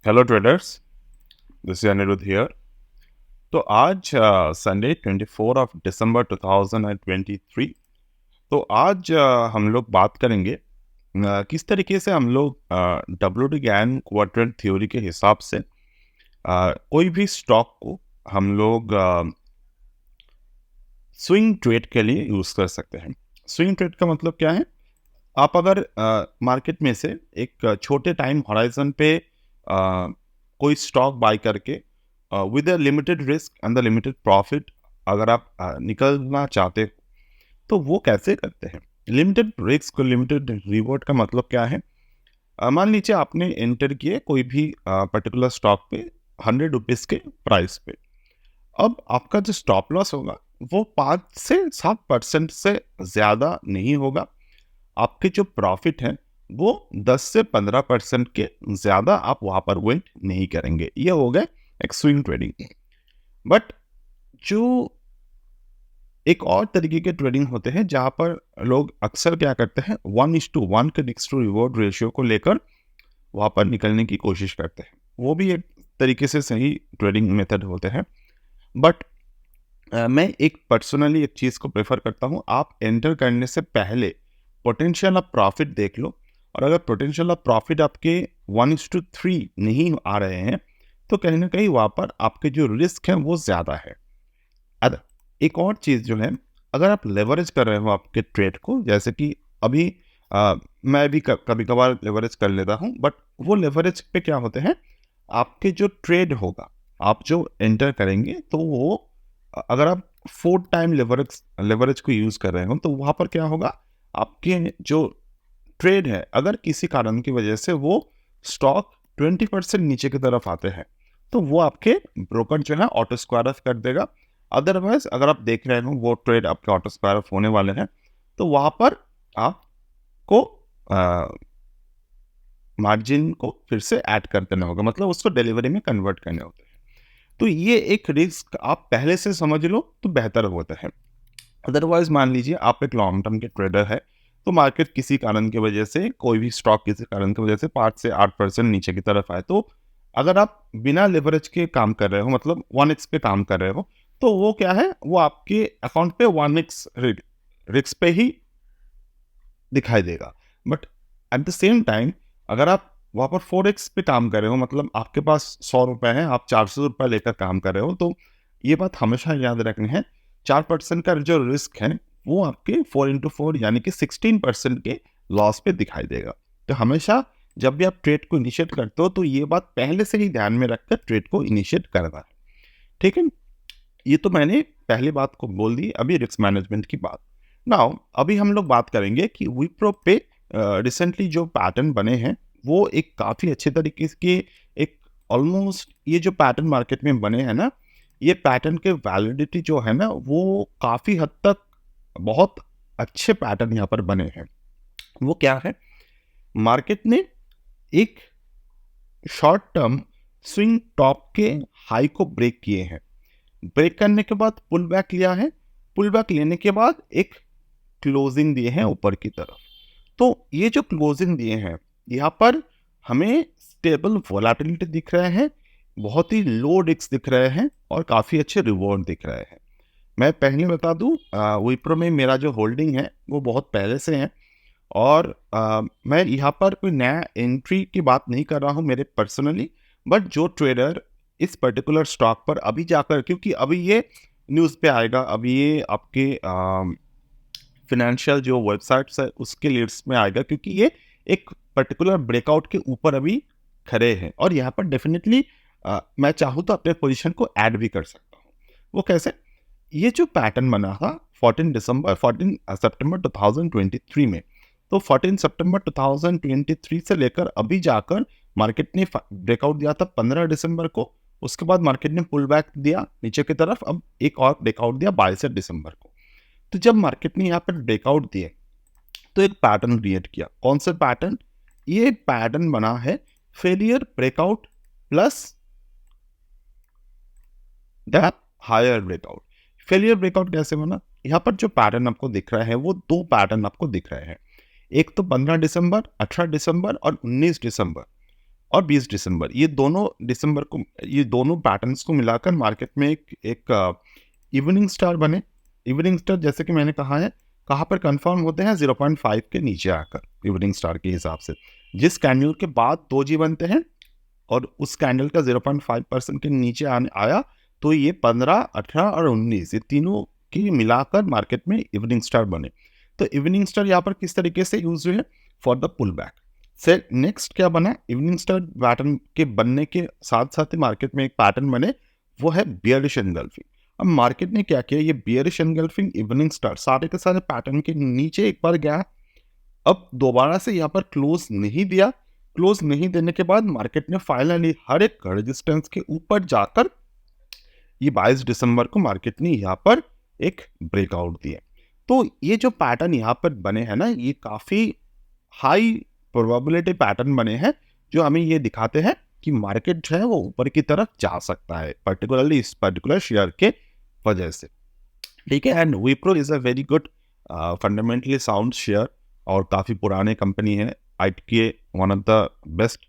Hello traders, this is Anirudh here. तो आज Sunday 24 of December 2023। तो आज हम लोग बात करेंगे किस तरीके से हम लोग डब्ल्यू गैन क्वाड्रेंट थ्योरी के हिसाब से कोई भी स्टॉक को हम लोग स्विंग ट्रेड के लिए यूज़ कर सकते हैं। स्विंग ट्रेड का मतलब क्या है? आप अगर मार्केट में से एक छोटे टाइम हॉराइजन पे कोई स्टॉक बाय करके with a limited risk and the limited profit अगर आप निकलना चाहते हो तो वो कैसे करते हैं? लिमिटेड रिस्क और लिमिटेड रिवॉर्ड का मतलब क्या है? मान लीजिए आपने एंटर किए कोई भी पर्टिकुलर स्टॉक पे 100 रुपीज़ के प्राइस पे। अब आपका जो स्टॉप लॉस होगा वो 5 से 7% से ज़्यादा नहीं होगा। आपके जो प्रॉफिट है वो 10 से 15% के ज़्यादा आप वहाँ पर वेट नहीं करेंगे। ये हो गए एक स्विंग ट्रेडिंग। बट जो एक और तरीके के ट्रेडिंग होते हैं जहाँ पर लोग अक्सर क्या करते हैं 1:1 के रिस्क टू रिवॉर्ड रेशियो को लेकर वहाँ पर निकलने की कोशिश करते हैं। वो भी एक तरीके से सही ट्रेडिंग मेथड होते हैं। बट मैं एक पर्सनली एक चीज़ को प्रेफर करता हूँ, आप एंटर करने से पहले पोटेंशियल ऑफ प्रॉफिट देख लो। और अगर पोटेंशियल ऑफ प्रॉफिट आपके 1:3 नहीं आ रहे हैं तो कहीं ना कहीं वहाँ पर आपके जो रिस्क है वो ज़्यादा है। अब एक और चीज़ जो है, अगर आप लेवरेज कर रहे हो आपके ट्रेड को, जैसे कि अभी मैं भी कभी कभार लेवरेज कर लेता हूँ, बट वो लेवरेज पे क्या होते हैं, आपके जो ट्रेड होगा, आप जो एंटर करेंगे तो वो अगर आप 4 टाइम लेवरेज लेवरेज को यूज़ कर रहे हो तो वहाँ पर क्या होगा, आपके जो ट्रेड है अगर किसी कारण की वजह से वो स्टॉक 20% नीचे की तरफ आते हैं तो वो आपके ब्रोकर जो है ऑटो स्क्वायर ऑफ कर देगा। अदरवाइज अगर आप देख रहे हो वो ट्रेड आपके ऑटो स्क्वायर ऑफ होने वाले हैं तो वहाँ पर आपको मार्जिन को फिर से ऐड कर देना होगा, मतलब उसको डिलीवरी में कन्वर्ट करने होते हैं। तो ये एक रिस्क आप पहले से समझ लो तो बेहतर होता है। अदरवाइज मान लीजिए आप एक लॉन्ग टर्म के ट्रेडर है तो मार्केट किसी कारण की वजह से, कोई भी स्टॉक किसी कारण की वजह से 5 से 8% नीचे की तरफ आए, तो अगर आप बिना लेवरेज के काम कर रहे हो, मतलब 1x पे काम कर रहे हो, तो वो क्या है, वो आपके अकाउंट पे 1x रिस्क पे ही दिखाई देगा। But at the same time अगर आप वहाँ पर 4x पे काम कर रहे हो, मतलब आपके पास 100 रुपए हैं, आप 400 रुपये लेकर काम कर रहे हो, तो ये बात हमेशा याद रखनी है, 4% का जो रिस्क है वो आपके 4x4 यानी कि 16% के लॉस पे दिखाई देगा। तो हमेशा जब भी आप ट्रेड को इनिशिएट करते हो तो ये बात पहले से ही ध्यान में रखकर ट्रेड को इनिशिएट करना है। ठीक है, ये तो मैंने पहली बात को बोल दी। अभी रिस्क मैनेजमेंट की बात। नाउ अभी हम लोग बात करेंगे कि विप्रो पे रिसेंटली जो पैटर्न बने हैं वो एक काफ़ी अच्छे तरीके के, एक ऑलमोस्ट ये जो पैटर्न मार्केट में बने हैं ना, ये पैटर्न के वैलिडिटी जो है ना वो काफ़ी हद तक बहुत अच्छे पैटर्न यहाँ पर बने हैं। वो क्या है, मार्केट ने एक शॉर्ट टर्म स्विंग टॉप के हाई को ब्रेक किए हैं, ब्रेक करने के बाद पुल बैक लिया है, पुल बैक लेने के बाद एक क्लोजिंग दिए हैं ऊपर की तरफ। तो ये जो क्लोजिंग दिए हैं यहाँ पर हमें स्टेबल वोलेटिलिटी दिख रहे हैं, बहुत ही लो रिस्क दिख रहे हैं और काफ़ी अच्छे रिवॉर्ड दिख रहे हैं। मैं पहले बता दूं, विप्रो में मेरा जो होल्डिंग है वो बहुत पहले से है और मैं यहाँ पर कोई नया एंट्री की बात नहीं कर रहा हूँ मेरे पर्सनली। बट जो ट्रेडर इस पर्टिकुलर स्टॉक पर अभी जाकर, क्योंकि अभी ये न्यूज़ पे आएगा, अभी ये आपके फिनेंशियल जो वेबसाइट्स है उसके लिस्ट में आएगा, क्योंकि ये एक पर्टिकुलर ब्रेकआउट के ऊपर अभी खड़े हैं और यहाँ पर डेफिनेटली मैं चाहूँ तो अपने पोजीशन को ऐड भी कर सकता हूँ। वो कैसे, ये जो पैटर्न बना था 14 सितंबर 2023 में, तो 14 सितंबर 2023 से लेकर अभी जाकर मार्केट ने ब्रेकआउट दिया था 15 दिसंबर को। उसके बाद मार्केट ने पुल बैक दिया नीचे की तरफ, अब एक और ब्रेकआउट दिया 22 दिसंबर को। तो जब मार्केट ने यहाँ पर ब्रेकआउट दिए तो एक पैटर्न क्रिएट किया। कौन सा पैटर्न? ये पैटर्न बना है failure breakout plus the higher breakout. Failure breakout कैसे बना? यहाँ पर जो पैटर्न आपको दिख रहा है वो दो पैटर्न आपको दिख रहे हैं, एक तो 15 दिसंबर, 18 दिसंबर और 19 दिसंबर। और 20 दिसंबर, ये दोनों पैटर्न्स को मिलाकर मार्केट में एक इवनिंग स्टार बने। इवनिंग स्टार जैसे कि मैंने कहा है, कहाँ पर कंफर्म होते हैं 0.5 के नीचे आकर इवनिंग स्टार के हिसाब से। जिस कैंडल के बाद दोजी बनते हैं और उस कैंडल का 0.5% के नीचे आया, तो ये 15, 18 और 19 ये तीनों की मिलाकर मार्केट में इवनिंग स्टार बने। तो इवनिंग स्टार यहाँ पर किस तरीके से यूज हुए फॉर द पुल बैक। से नेक्स्ट क्या बना, इवनिंग स्टार पैटर्न के बनने के साथ साथ ही मार्केट में एक पैटर्न बने, वो है बियरिश एनगल्फिंग। अब मार्केट ने क्या किया, ये बियरिश एनगल्फिंग, इवनिंग स्टार सारे के सारे पैटर्न के नीचे एक बार गया, अब दोबारा से यहाँ पर क्लोज नहीं दिया। क्लोज नहीं देने के बाद मार्केट ने फाइनली हर एक रेजिस्टेंस के ऊपर जाकर ये 22 दिसंबर को मार्केट ने यहाँ पर एक ब्रेकआउट दिया। तो ये जो पैटर्न यहाँ पर बने हैं ना, ये काफी हाई प्रोबेबिलिटी पैटर्न बने हैं, जो हमें ये दिखाते हैं कि मार्केट जो है वो ऊपर की तरफ जा सकता है, पर्टिकुलरली इस पर्टिकुलर शेयर के वजह से। ठीक है, and Wipro is a very good fundamentally sound share और काफी पुराने कंपनी है, ITK one of the best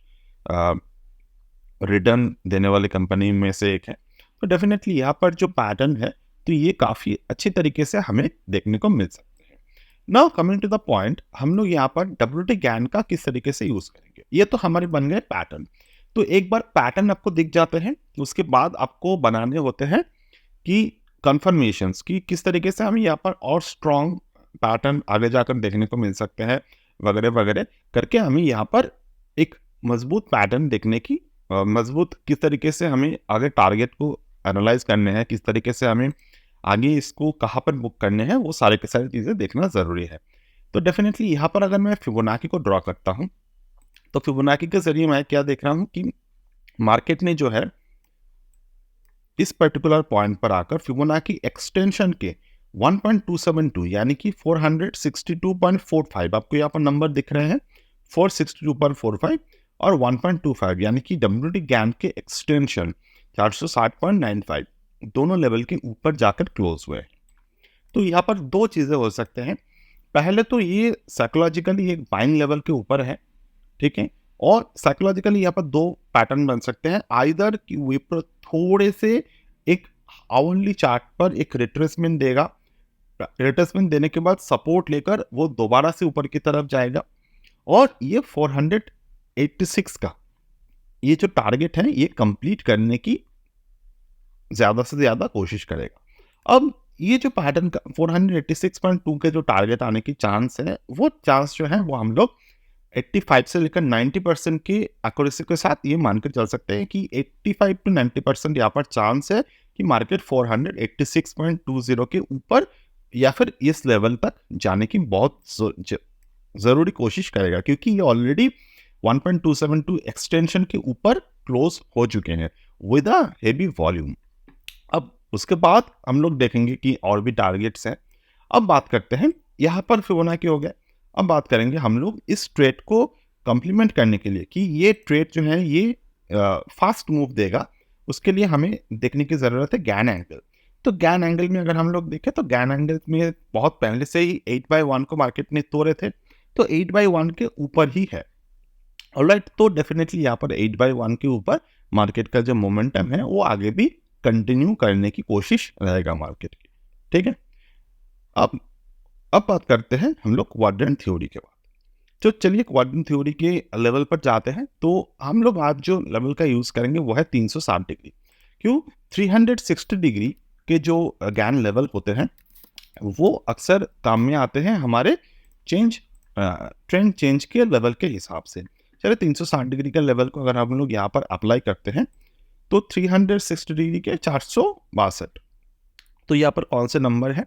return देने वाली कंपनी में से एक है। तो डेफिनेटली यहाँ पर जो पैटर्न है, तो ये काफी अच्छी तरीके से हमें देखने को मिल सकते हैं। Now coming to the point, हम लोग यहाँ पर WT गैन का किस तरीके से यूज करेंगे। ये तो हमारे बन गए पैटर्न। तो एक बार पैटर्न आपको दिख जाते हैं, उसके बाद आपको बनाने होते हैं कि कंफर्मेशंस की किस तरीके से हमें यहाँ पर और स्ट्रॉन्ग पैटर्न आगे जाकर देखने को मिल सकते हैं, वगैरह वगैरह करके हमें यहाँ पर एक मजबूत पैटर्न देखने की, मजबूत किस तरीके से हमें आगे टारगेट को एनालाइज करने हैं, किस तरीके से हमें आगे इसको कहाँ पर बुक करने हैं, वो सारे के सारी चीज़ें देखना ज़रूरी है। तो डेफिनेटली यहाँ पर अगर मैं फिबोनाची को ड्रॉ करता हूँ, तो फिबोनाची के जरिए मैं क्या देख रहा हूँ कि मार्केट ने जो है इस पर्टिकुलर पॉइंट पर आकर फिबोनाची एक्सटेंशन के 1.272 यानी कि 462.45, आपको यहाँ पर नंबर दिख रहे हैं 462.45 और 1.25 यानी कि WT गैन के एक्सटेंशन 460.95 दोनों लेवल के ऊपर जाकर क्लोज हुए। तो यहाँ पर दो चीजें हो सकते हैं। पहले तो ये साइकोलॉजिकली एक बाइंग लेवल के ऊपर है, ठीक है, और साइकोलॉजिकली यहाँ पर दो पैटर्न बन सकते हैं, आइदर कि विप्रो थोड़े से एक आवरली चार्ट पर एक रिट्रेसमेंट देगा, रिट्रेसमेंट देने के बाद सपोर्ट लेकर वो दोबारा से ऊपर की तरफ जाएगा और ये 486 का ये जो टारगेट है ये कंप्लीट करने की ज्यादा से ज्यादा कोशिश करेगा। अब ये जो पैटर्न का 486.2 के जो टारगेट आने की चांस है, वो चांस जो है वो हम लोग 85 से लेकर 90% की एक्यूरेसी के साथ ये मानकर चल सकते हैं कि 85 to 90% यहाँ पर चांस है कि मार्केट 486.20 के ऊपर या फिर इस लेवल तक जाने की बहुत जरूरी कोशिश करेगा, क्योंकि ये ऑलरेडी 1.272 एक्सटेंशन के ऊपर क्लोज हो चुके हैं विद अ हेवी वॉल्यूम। अब उसके बाद हम लोग देखेंगे कि और भी टारगेट्स हैं। अब बात करते हैं, यहाँ पर फिबोनाची हो गया, अब बात करेंगे हम लोग इस ट्रेड को कंप्लीमेंट करने के लिए कि ये ट्रेड जो है ये फास्ट मूव देगा, उसके लिए हमें देखने की ज़रूरत है गैन एंगल। तो गैन एंगल में अगर हम लोग देखें तो गैन एंगल में बहुत पहले से ही 8/1 को मार्केट ने तोड़े थे, तो 8/1 के ऊपर ही है। ऑलराइट, तो डेफिनेटली यहाँ पर 8/1 के ऊपर मार्केट का जो मोमेंटम है वो आगे भी कंटिन्यू करने की कोशिश रहेगा मार्केट की, ठीक है। अब बात करते हैं हम लोग क्वाड्रेंट थ्योरी के बाद। तो चलिए क्वाड्रेंट थ्योरी के लेवल पर जाते हैं। तो हम लोग आज जो लेवल का यूज करेंगे वो है 360 डिग्री। क्यों? 360 डिग्री के जो गैन लेवल होते हैं वो अक्सर काम में आते हैं हमारे ट्रेंड चेंज के लेवल के हिसाब से। चलिए 360 डिग्री के लेवल को अगर हम लोग यहाँ पर अप्लाई करते हैं तो 360 डिग्री के 462, तो यहाँ पर कौन से नंबर है,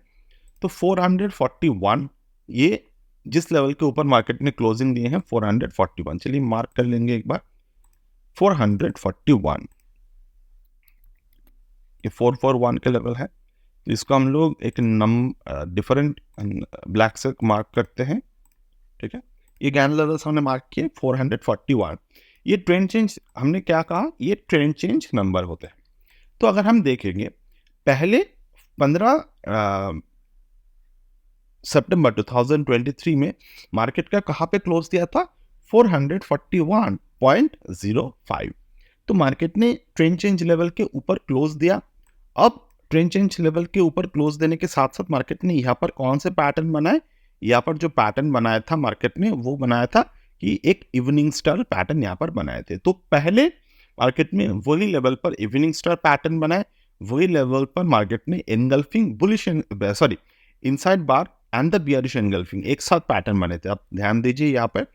तो 441, ये जिस लेवल के ऊपर मार्केट ने क्लोजिंग दिए हैं 441, चलिए मार्क कर लेंगे एक बार 441, ये 441 के लेवल है। तो इसको हम लोग एक डिफरेंट ब्लैक से मार्क करते हैं, ठीक है। ये गैन लेवल्स हमने मार्क किए 441। ये ट्रेंड चेंज हमने क्या कहा, ये ट्रेंड चेंज नंबर होते हैं। तो अगर हम देखेंगे पहले 15 सितंबर 2023 में मार्केट का कहाँ पे क्लोज दिया था, 441, 0.05। तो मार्केट ने ट्रेंड चेंज लेवल के ऊपर क्लोज दिया। अब ट्रेंड चेंज लेवल के ऊपर क्लोज देने के साथ साथ मार्केट ने यहाँ पर कौन से पैटर्न बनाए, यहाँ पर जो पैटर्न बनाया था मार्केट ने वो बनाया था कि एक इवनिंग स्टार पैटर्न यहाँ पर बनाए थे। तो पहले मार्केट में वही लेवल पर इवनिंग स्टार पैटर्न बनाए, वही लेवल पर मार्केट ने engulfing bullish inside bar and the bearish engulfing एक साथ पैटर्न बने थे। आप ध्यान दीजिए यहाँ पे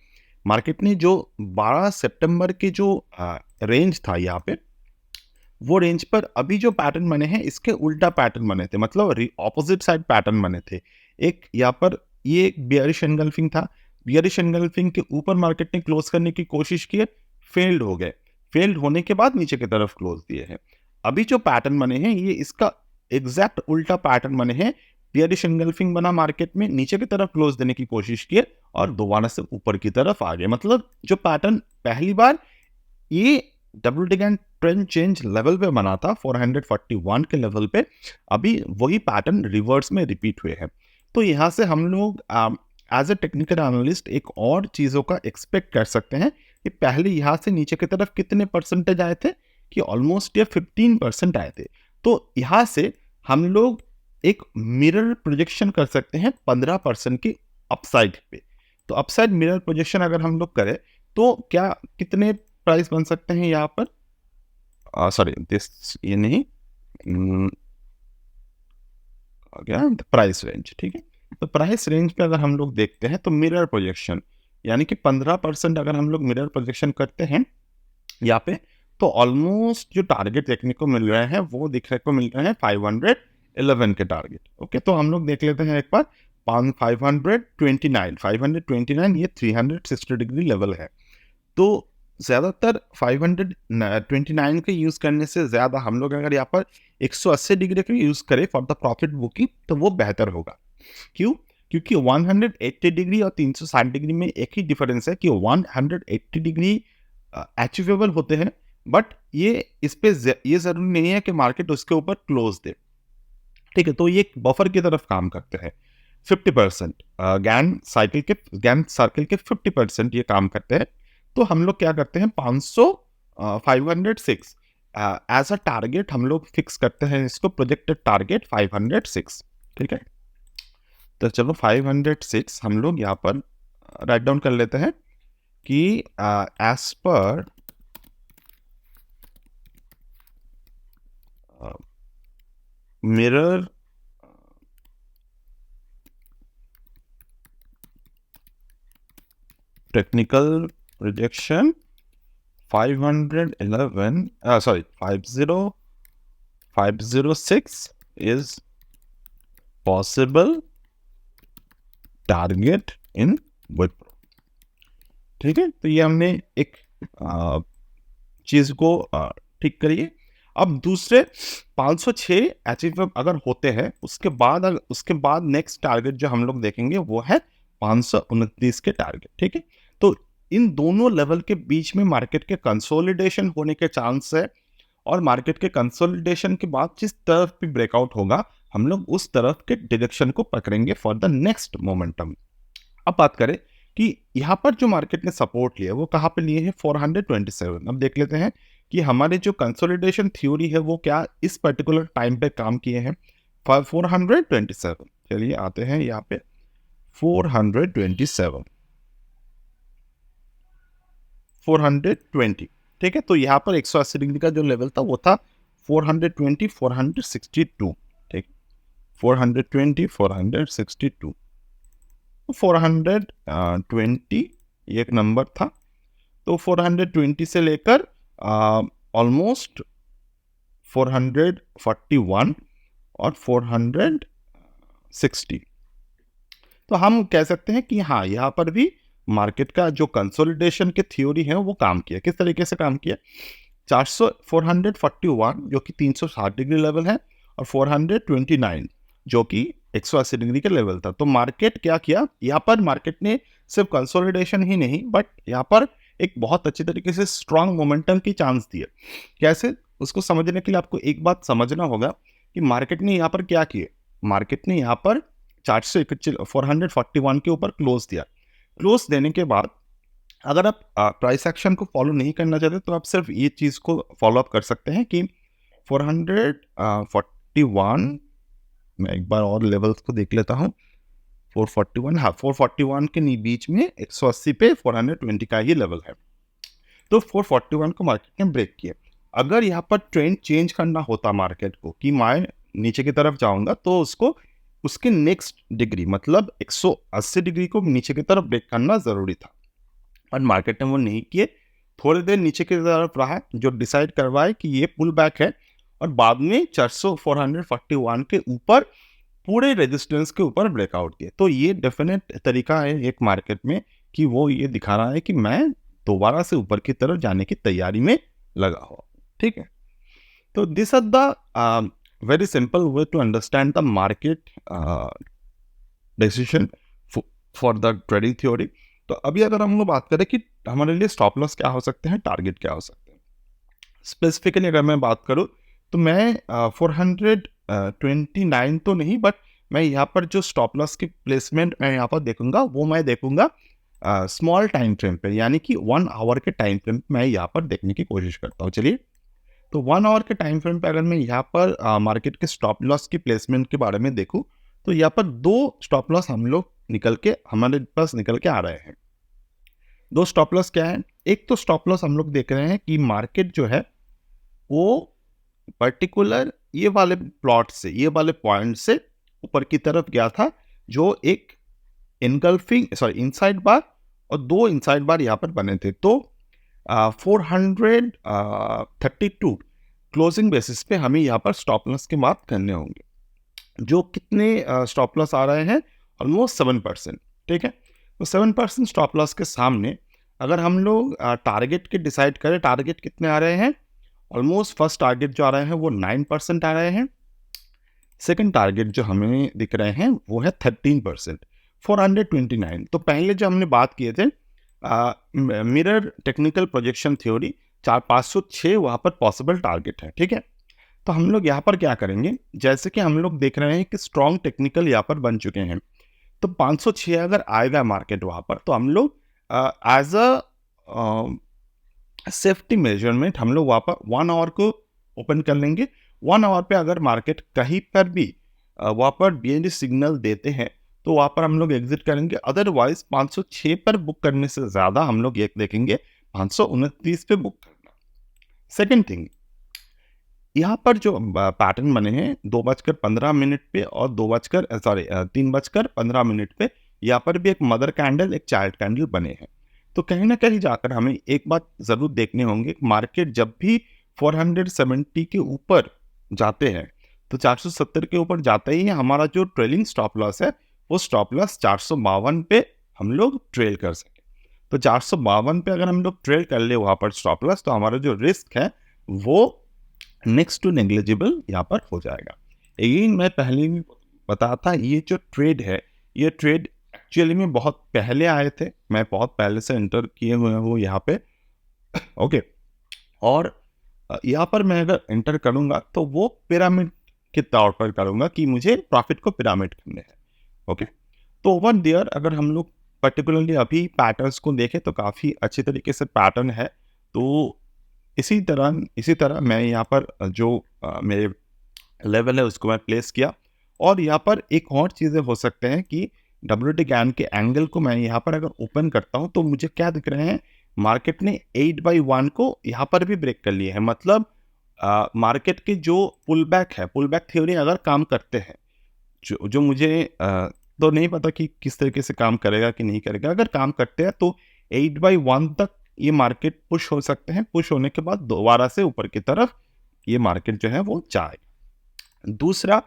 मार्केट ने जो 12 सितंबर के जो रेंज था यहाँ पे, वो रेंज पर अभी जो पैटर्न बने हैं इसके उल्टा पैटर्न बने थे, मतलब ऑपोजिट साइड पैटर्न बने थे। एक यहाँ पर ये एक बियरिश एनगल्फिंग था, बियरिश एनगल्फिंग के ऊपर मार्केट ने क्लोज करने की कोशिश की, फेल्ड हो गए, फेल्ड होने के बाद नीचे की तरफ क्लोज दिए हैं। अभी जो पैटर्न बने हैं ये इसका एग्जैक्ट उल्टा पैटर्न बने हैं, बियरिश एनगल्फिंग बना मार्केट में, नीचे की तरफ क्लोज देने की कोशिश की और दोबारा से ऊपर की तरफ आ गए। मतलब जो पैटर्न पहली बार ये double tick trend change level पे बना था 441 के लेवल पे, अभी वही पैटर्न रिवर्स में रिपीट हुए हैं। तो यहाँ से हम लोग एज ए टेक्निकल एनालिस्ट एक और चीज़ों का एक्सपेक्ट कर सकते हैं कि पहले यहाँ से नीचे की तरफ कितने परसेंटेज आए थे, कि ऑलमोस्ट ये 15% आए थे। तो यहाँ से हम लोग एक मिरर प्रोजेक्शन कर सकते हैं 15% की अपसाइड पे। तो अपसाइड मिरर प्रोजेक्शन अगर हम लोग करें तो क्या कितने प्राइस बन सकते हैं यहाँ पर, सॉरी दिस ये नहीं क्या प्राइस रेंज, ठीक है। तो प्राइस रेंज पे अगर हम लोग देखते हैं तो मिरर प्रोजेक्शन यानी कि 15% अगर हम लोग मिरर प्रोजेक्शन करते हैं यहाँ पे, तो ऑलमोस्ट जो टारगेट देखने को मिल रहा है वो देखने को मिल रहा है 511 के टारगेट। ओके, तो हम लोग देख लेते हैं एक बार 529 ये 360 डिग्री लेवल है। तो ज़्यादातर 529 के यूज़ करने से ज़्यादा हम लोग अगर यहाँ पर 180 डिग्री का यूज़ करें फॉर द प्रॉफिट बुकिंग तो वो बेहतर होगा। क्यों? क्योंकि 180 डिग्री और 360 डिग्री में एक ही डिफरेंस है कि 180 डिग्री अचीवेबल होते हैं, बट ये इस पे ये ज़रूरी नहीं है कि मार्केट उसके ऊपर क्लोज दे, ठीक है। तो ये बफर की तरफ काम करते हैं। 50% गैन सर्किल के 50% ये काम करते हैं। तो हम लोग क्या करते हैं 506 एज अ टारगेट हम लोग फिक्स करते हैं इसको, प्रोजेक्टेड टारगेट 506, ठीक है। तो चलो 506 हम लोग यहाँ पर राइट डाउन कर लेते हैं कि एज पर mirror technical projection 506 is possible target in Wipro, ठीक है। तो ये हमने एक चीज को ठीक करिए। अब दूसरे 506 अचीव अगर होते हैं उसके बाद नेक्स्ट टारगेट जो हम लोग देखेंगे वो है 529 के टारगेट, ठीक है। तो इन दोनों लेवल के बीच में मार्केट के कंसोलिडेशन होने के चांस है, और मार्केट के कंसोलिडेशन के बाद जिस तरफ भी ब्रेकआउट होगा हम लोग उस तरफ के डायरेक्शन को पकड़ेंगे फॉर द नेक्स्ट मोमेंटम। अब बात करें कि यहाँ पर जो मार्केट ने सपोर्ट लिया वो कहाँ पे लिए हैं, 427। अब देख लेते हैं कि हमारे जो कंसोलिडेशन थ्योरी है वो क्या इस पर्टिकुलर टाइम पे काम किए हैं, 427। चलिए आते हैं यहाँ पे 420, ठीक है। तो यहाँ पर 180 डिग्री का जो लेवल था वो था 420, 462, ठीक, 420, 462, 420 ये एक नंबर था। तो 420 से लेकर ऑलमोस्ट 441 और 460, तो हम कह सकते हैं कि हाँ यहाँ पर भी मार्केट का जो कंसोलिडेशन के थ्योरी है वो काम किया। किस तरीके से काम किया, 441 जो कि 360 डिग्री लेवल है और 429 जो कि 180 डिग्री का लेवल था। तो मार्केट क्या किया, यहाँ पर मार्केट ने सिर्फ कंसोलिडेशन ही नहीं बट यहाँ पर एक बहुत अच्छी तरीके से स्ट्रांग मोमेंटम की चांस दिए। कैसे, उसको समझने के लिए आपको एक बात समझना होगा कि मार्केट ने यहाँ पर क्या किया, मार्केट ने यहाँ पर 441 के ऊपर क्लोज दिया। क्लोज देने के बाद अगर आप प्राइस एक्शन को फॉलो नहीं करना चाहते तो आप सिर्फ ये चीज़ को फॉलो अप कर सकते हैं कि 441, मैं एक बार और लेवल्स को देख लेता हूँ। 441, हाँ 441 के बीच में 180 पे 420 का ही लेवल है। तो 441 को मार्केट ने ब्रेक किया। अगर यहाँ पर ट्रेंड चेंज करना होता मार्केट को कि मैं नीचे की तरफ जाऊंगा, तो उसको उसके नेक्स्ट डिग्री मतलब 180 डिग्री को नीचे की तरफ ब्रेक करना जरूरी था, और मार्केट ने वो नहीं किए। थोड़ी देर नीचे की तरफ रहा, जो डिसाइड करवाए कि ये पुल बैक है, और बाद में 441 के ऊपर पूरे रेजिस्टेंस के ऊपर ब्रेकआउट किए। तो ये डेफिनेट तरीका है एक मार्केट में कि वो ये दिखा रहा है कि मैं दोबारा से ऊपर की तरफ जाने की तैयारी में लगा हुआ हूं। ठीक है, तो this are the very simple way to understand the market decision for the trading theory. तो अभी अगर हम लोग बात करें कि हमारे लिए स्टॉप लॉस क्या हो सकते हैं, टारगेट क्या हो सकते हैं, स्पेसिफिकली अगर मैं बात करूं तो मैं 429 तो नहीं, बट मैं यहाँ पर जो स्टॉप लॉस की प्लेसमेंट मैं यहाँ पर देखूंगा वो मैं देखूंगा स्मॉल टाइम फ्रेम पे, यानी कि 1 आवर के टाइम फ्रेम पे मैं यहाँ पर देखने की कोशिश करता हूँ। चलिए, तो 1 आवर के टाइम फ्रेम पे अगर मैं यहाँ पर मार्केट के स्टॉप लॉस की प्लेसमेंट के बारे में देखूँ, तो यहाँ पर 2 स्टॉप लॉस हम लोग हमारे पास निकल के आ रहे हैं। 2 स्टॉप लॉस क्या है? एक तो स्टॉप लॉस हम लोग देख रहे हैं कि मार्केट जो है वो पर्टिकुलर ये वाले प्लॉट से, ये वाले पॉइंट से ऊपर की तरफ गया था, जो एक इनसाइड बार और 2 इनसाइड बार यहाँ पर बने थे। तो 432 क्लोजिंग बेसिस पे हमें यहाँ पर स्टॉप लॉस की बात करने होंगे, जो कितने स्टॉप लॉस आ रहे हैं? ऑलमोस्ट 7%। ठीक है, तो 7% स्टॉप लॉस के सामने अगर हम लोग टारगेट के डिसाइड करें, टारगेट कितने आ रहे हैं? ऑलमोस्ट फर्स्ट टारगेट जो आ रहे हैं वो 9% आ रहे हैं। सेकंड टारगेट जो हमें दिख रहे हैं वो है 13%, 429। तो पहले जो हमने बात किए थे मिरर टेक्निकल प्रोजेक्शन थ्योरी, 506 वहाँ पर पॉसिबल टारगेट है। ठीक है, तो हम लोग यहाँ पर क्या करेंगे, जैसे कि हम लोग देख रहे हैं कि स्ट्रॉन्ग टेक्निकल यहाँ पर बन चुके हैं, तो 506 अगर आएगा मार्केट वहाँ पर, तो हम लोग एज अ सेफ्टी मेजरमेंट हम लोग वहाँ पर 1 आवर को ओपन कर लेंगे। 1 आवर पे अगर मार्केट कहीं पर भी वहाँ पर बीएनडी सिग्नल देते हैं, तो वहाँ पर हम लोग एग्जिट करेंगे। अदरवाइज 506 पर बुक करने से ज़्यादा हम लोग ये देखेंगे 529 पे बुक करना। सेकेंड थिंग, यहाँ पर जो पैटर्न बने हैं 2:15 पे और 3:15 पे, यहाँ पर भी एक मदर कैंडल, एक चाइल्ड कैंडल बने हैं। तो कहीं ना कहीं जाकर हमें एक बात जरूर देखने होंगे, मार्केट जब भी 470 के ऊपर जाते हैं, तो 470 के ऊपर जाते ही हमारा जो ट्रेलिंग स्टॉप लॉस है वो स्टॉप लॉस 452 पे हम लोग ट्रेल कर सके। तो 452 पे अगर हम लोग ट्रेल कर ले वहाँ पर स्टॉप लॉस, तो हमारा जो रिस्क है वो नेक्स्ट टू नेग्लिजिबल यहाँ पर हो जाएगा। यही मैं पहले भी बताया था, ये जो ट्रेड है, ये ट्रेड एक्चुअली में बहुत पहले आए थे, मैं बहुत पहले से एंटर किए हुए हूँ यहाँ पे। ओके, और यहाँ पर मैं अगर एंटर करूँगा तो वो पिरामिड के तौर पर करूँगा कि मुझे प्रॉफिट को पिरामिड करने हैं। ओके, तो ओवर देयर अगर हम लोग पर्टिकुलरली अभी पैटर्न्स को देखें तो काफ़ी अच्छी तरीके से पैटर्न है। तो इसी तरह मैं यहाँ पर जो मेरे लेवल है उसको मैं प्लेस किया, और यहाँ पर एक और चीज़ें हो सकते हैं कि WT गैन के एंगल को मैं यहाँ पर अगर ओपन करता हूँ तो मुझे क्या दिख रहे हैं, मार्केट ने 8/1 को यहाँ पर भी ब्रेक कर लिया है। मतलब मार्केट के जो पुल बैक थ्योरी अगर काम करते हैं, जो मुझे तो नहीं पता कि किस तरीके से काम करेगा कि नहीं करेगा, अगर काम करते हैं तो 8/1 तक ये मार्केट पुश हो सकते हैं। पुश होने के बाद दोबारा से ऊपर की तरफ ये मार्केट जो है वो जाएगा। दूसरा,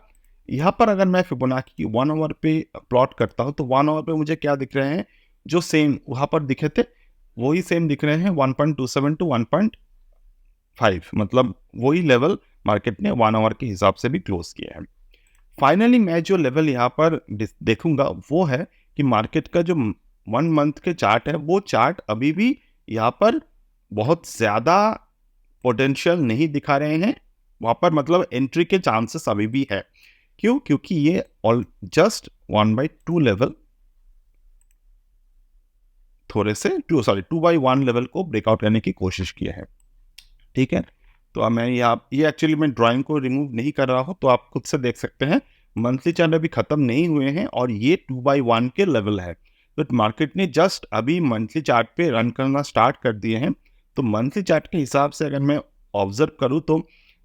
यहाँ पर अगर मैं फिबोनाची 1 आवर पे प्लॉट करता हूँ, तो 1 आवर पे मुझे क्या दिख रहे हैं, जो सेम वहाँ पर दिखे थे वही सेम दिख रहे हैं, 1.27 टू 1.5, मतलब वही लेवल मार्केट ने 1 आवर के हिसाब से भी क्लोज किया है। फाइनली मैं जो लेवल यहाँ पर देखूंगा वो है कि मार्केट का जो 1 मंथ के चार्ट है, वो चार्ट अभी भी यहाँ पर बहुत ज़्यादा पोटेंशियल नहीं दिखा रहे हैं। वहाँ पर मतलब एंट्री के चांसेस अभी भी है। क्यों? क्योंकि ये जस्ट 1/2 लेवल थोड़े से 2/1 लेवल को ब्रेकआउट करने की कोशिश किया है, ठीक है। तो अब मैं यहाँ ये एक्चुअली मैं ड्राइंग को रिमूव नहीं कर रहा हूँ, तो आप खुद से देख सकते हैं मंथली चार्ट अभी खत्म नहीं हुए हैं और ये 2/1 के लेवल है। तो मार्केट ने जस्ट अभी मंथली चार्ट पे रन करना स्टार्ट कर दिए हैं। तो मंथली चार्ट के हिसाब से अगर मैं ऑब्जर्व करूँ तो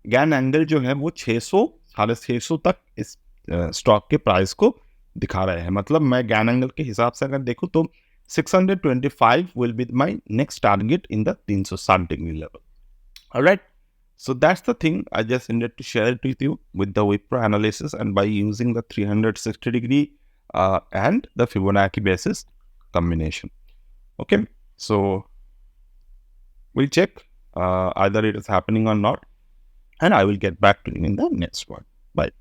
गैन एंगल जो है वो 600 साढ़े 600 तक इस स्टॉक के प्राइस को दिखा रहे हैं। मतलब मैं गैन एंगल के हिसाब से अगर देखूँ तो 625 will be my next target in the 360 degree level. Alright, so that's the thing. I just needed to share it with you with the Wipro analysis and by using the 360 degree and the Fibonacci basis combination. Okay, so we'll check either it is happening or not, and I will get back to you in the next one. Bye.